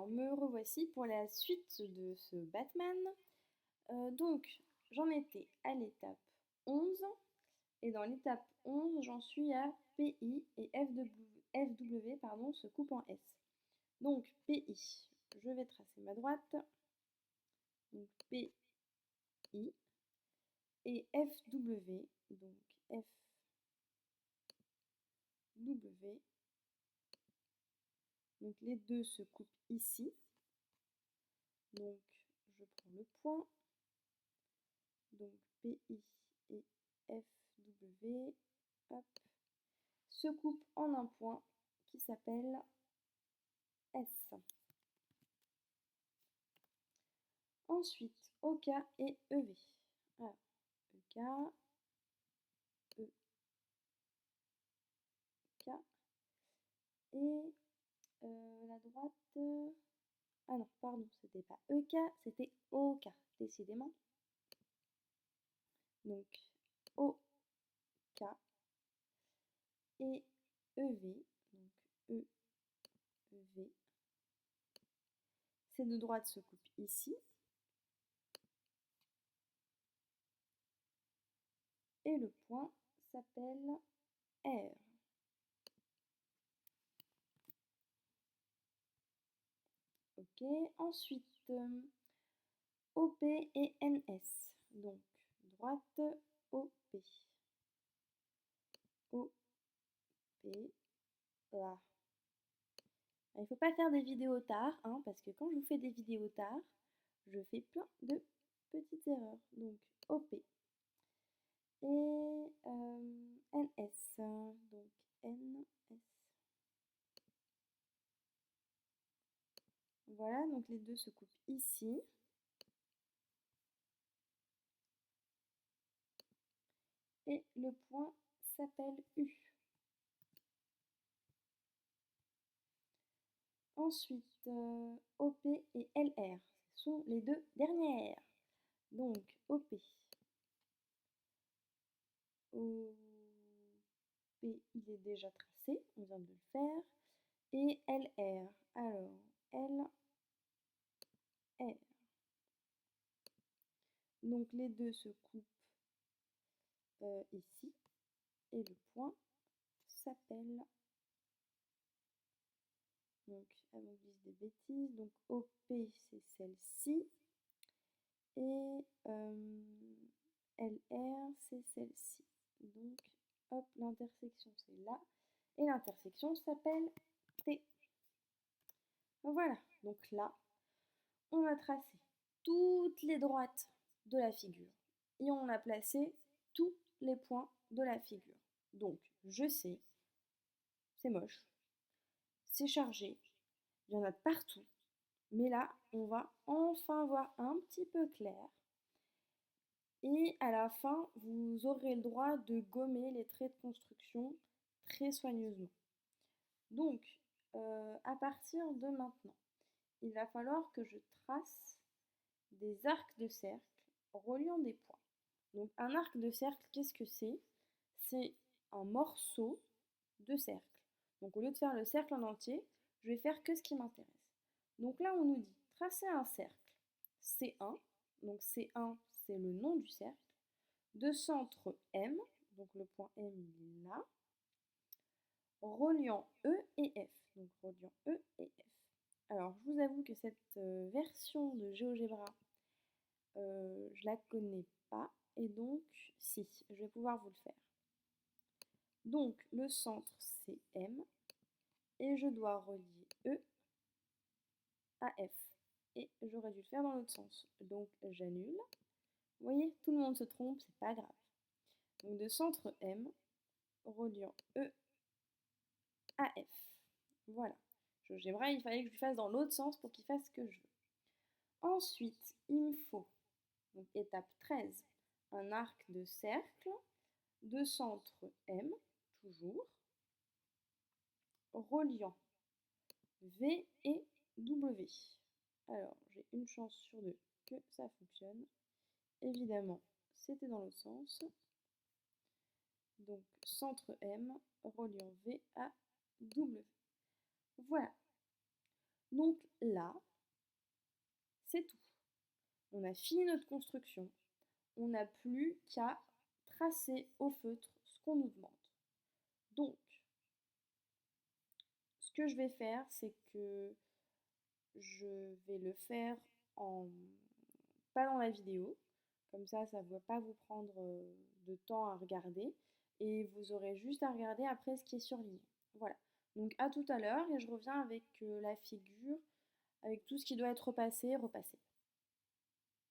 Alors, me revoici pour la suite de ce Batman. Donc, j'en étais à l'étape 11, et dans l'étape 11, j'en suis à PI et FW pardon, se coupe en S. Donc, PI, je vais tracer ma droite. Donc, PI et FW, donc FW. Donc, les deux se coupent ici. Donc, je prends le point. Donc, PI et FW, hop, se coupent en un point qui s'appelle S. Ensuite, OK et EV. Alors, EK, EK, et la droite... Ah non, pardon, c'était pas EK, c'était OK, décidément. Donc, OK et EV, donc EV. Ces deux droites se coupent ici. Et le point s'appelle R. Ok, ensuite OP et NS. Donc droite OP. OP, là. Il ne faut pas faire des vidéos tard, hein, parce que quand je vous fais des vidéos tard, je fais plein de petites erreurs. Donc OP. Et NS. Donc NS. Voilà, donc les deux se coupent ici. Et le point s'appelle U. Ensuite, OP et LR, ce sont les deux dernières. Donc, OP. OP, il est déjà tracé, on vient de le faire. Et LR, alors, LR. Donc, les deux se coupent ici. Et le point s'appelle... Donc, avant que je dise des bêtises, donc OP, c'est celle-ci. Et LR, c'est celle-ci. Donc, hop, l'intersection, c'est là. Et l'intersection s'appelle T. Voilà, donc là, on a tracé toutes les droites de la figure. Et on a placé tous les points de la figure. Donc, je sais, c'est moche, c'est chargé, il y en a partout. Mais là, on va enfin voir un petit peu clair. Et à la fin, vous aurez le droit de gommer les traits de construction très soigneusement. Donc, à partir de maintenant, il va falloir que je trace des arcs de cercle reliant des points. Donc, un arc de cercle, qu'est-ce que c'est? C'est un morceau de cercle. Donc, au lieu de faire le cercle en entier, je vais faire que ce qui m'intéresse. Donc là, on nous dit tracer un cercle C1. Donc C1, c'est le nom du cercle. De centre M, donc le point M il est là, reliant E et F. Donc reliant E et F. Alors je vous avoue que cette version de GeoGebra, je la connais pas, et donc si, je vais pouvoir vous le faire. Donc le centre c'est M, et je dois relier E à F. Et j'aurais dû le faire dans l'autre sens. Donc j'annule. Vous voyez, tout le monde se trompe, c'est pas grave. Donc de centre M, reliant E à F. Voilà. GeoGebra, il fallait que je le fasse dans l'autre sens pour qu'il fasse ce que je veux. Ensuite, il me faut, donc étape 13, un arc de cercle de centre M, toujours, reliant V et W. Alors, j'ai une chance sur deux que ça fonctionne. Évidemment, c'était dans l'autre sens. Donc, centre M, reliant V à W. Voilà. Donc là, c'est tout. On a fini notre construction. On n'a plus qu'à tracer au feutre ce qu'on nous demande. Donc, ce que je vais faire, c'est que je vais le faire en pas dans la vidéo. Comme ça ne va pas vous prendre de temps à regarder. Et vous aurez juste à regarder après ce qui est surligné. Voilà. Donc à tout à l'heure et je reviens avec la figure, avec tout ce qui doit être repassé, repassé.